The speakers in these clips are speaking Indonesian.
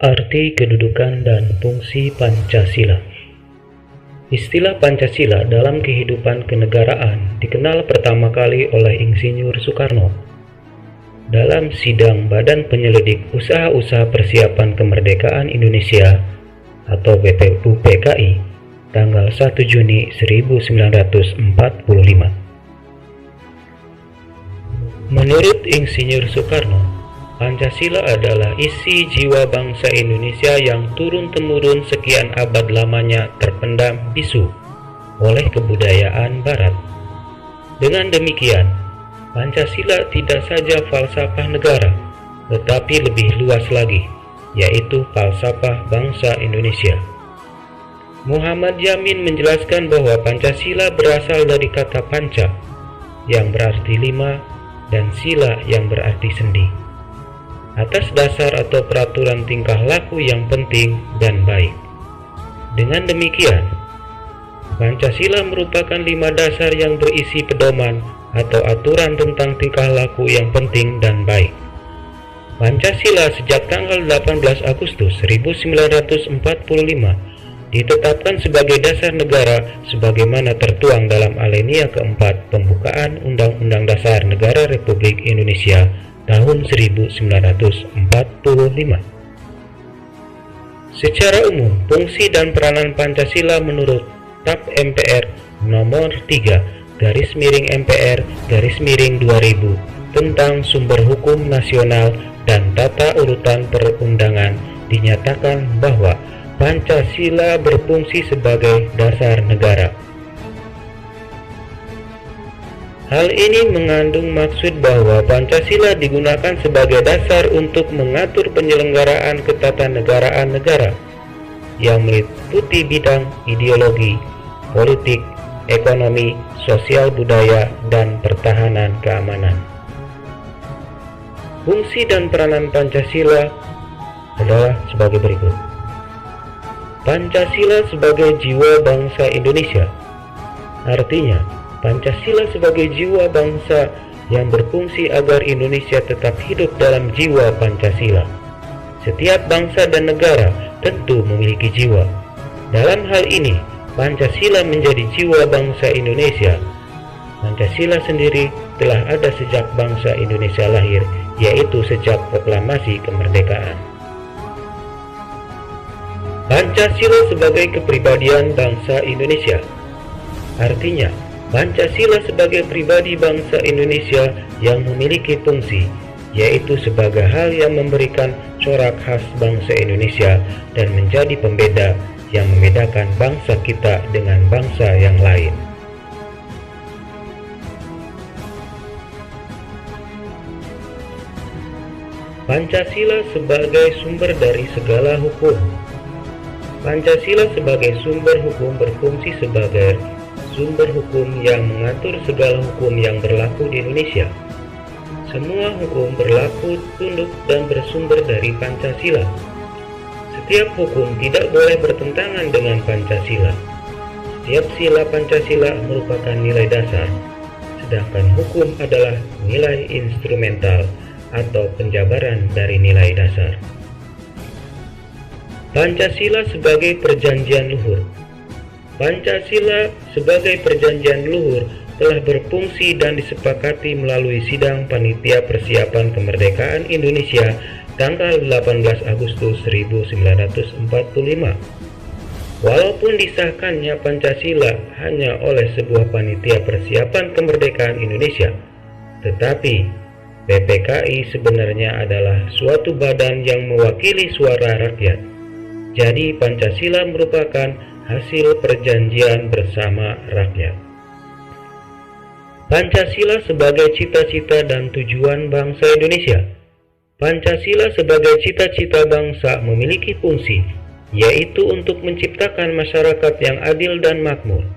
Arti kedudukan dan fungsi Pancasila. Istilah Pancasila dalam kehidupan kenegaraan dikenal pertama kali oleh Insinyur Soekarno dalam sidang Badan Penyelidik Usaha-Usaha Persiapan Kemerdekaan Indonesia atau BPUPKI tanggal 1 Juni 1945. Menurut Insinyur Soekarno, Pancasila adalah isi jiwa bangsa Indonesia yang turun-temurun sekian abad lamanya terpendam bisu oleh kebudayaan Barat. Dengan demikian, Pancasila tidak saja falsafah negara, tetapi lebih luas lagi, yaitu falsafah bangsa Indonesia. Muhammad Yamin menjelaskan bahwa Pancasila berasal dari kata panca, yang berarti lima, dan sila yang berarti sendi, atas dasar atau peraturan tingkah laku yang penting dan baik. Dengan demikian, Pancasila merupakan 5 dasar yang berisi pedoman atau aturan tentang tingkah laku yang penting dan baik. Pancasila sejak tanggal 18 Agustus 1945 ditetapkan sebagai dasar negara sebagaimana tertuang dalam alinea keempat pembukaan Undang-Undang Dasar Negara Republik Indonesia tahun 1945. Secara umum, fungsi dan peranan Pancasila menurut TAP MPR nomor 3/MPR/2000 tentang sumber hukum nasional dan tata urutan perundangan dinyatakan bahwa Pancasila berfungsi sebagai dasar negara. Hal ini mengandung maksud bahwa Pancasila digunakan sebagai dasar untuk mengatur penyelenggaraan ketatanegaraan negara yang meliputi bidang ideologi, politik, ekonomi, sosial budaya, dan pertahanan keamanan. Fungsi dan peranan Pancasila adalah sebagai berikut. Pancasila sebagai jiwa bangsa Indonesia, artinya Pancasila sebagai jiwa bangsa yang berfungsi agar Indonesia tetap hidup dalam jiwa Pancasila. Setiap bangsa dan negara tentu memiliki jiwa. Dalam hal ini, Pancasila menjadi jiwa bangsa Indonesia. Pancasila sendiri telah ada sejak bangsa Indonesia lahir, yaitu sejak proklamasi kemerdekaan. Pancasila sebagai kepribadian bangsa Indonesia, artinya Pancasila sebagai pribadi bangsa Indonesia yang memiliki fungsi, yaitu sebagai hal yang memberikan corak khas bangsa Indonesia dan menjadi pembeda yang membedakan bangsa kita dengan bangsa yang lain. Pancasila sebagai sumber dari segala hukum. Pancasila sebagai sumber hukum berfungsi sebagai sumber hukum yang mengatur segala hukum yang berlaku di Indonesia. Semua hukum berlaku, tunduk, dan bersumber dari Pancasila. Setiap hukum tidak boleh bertentangan dengan Pancasila. Setiap sila Pancasila merupakan nilai dasar, sedangkan hukum adalah nilai instrumental atau penjabaran dari nilai dasar. Pancasila sebagai perjanjian luhur. Pancasila sebagai perjanjian luhur telah berfungsi dan disepakati melalui sidang Panitia Persiapan Kemerdekaan Indonesia tanggal 18 Agustus 1945. Walaupun disahkannya Pancasila hanya oleh sebuah Panitia Persiapan Kemerdekaan Indonesia, tetapi PPKI sebenarnya adalah suatu badan yang mewakili suara rakyat. Jadi Pancasila merupakan hasil perjanjian bersama rakyat. Pancasila sebagai cita-cita dan tujuan bangsa Indonesia. Pancasila sebagai cita-cita bangsa memiliki fungsi, yaitu untuk menciptakan masyarakat yang adil dan makmur.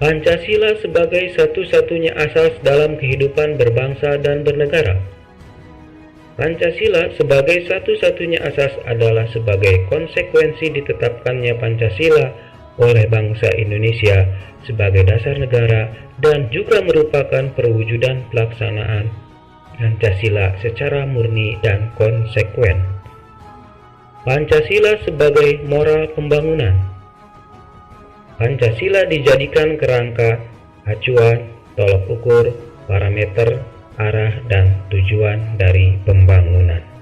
Pancasila sebagai satu-satunya asas dalam kehidupan berbangsa dan bernegara. Pancasila sebagai satu-satunya asas adalah sebagai konsekuensi ditetapkannya Pancasila oleh bangsa Indonesia sebagai dasar negara dan juga merupakan perwujudan pelaksanaan Pancasila secara murni dan konsekuen. Pancasila sebagai moral pembangunan. Pancasila dijadikan kerangka, acuan, tolok ukur, parameter, arah, dan tujuan dari pembangunan.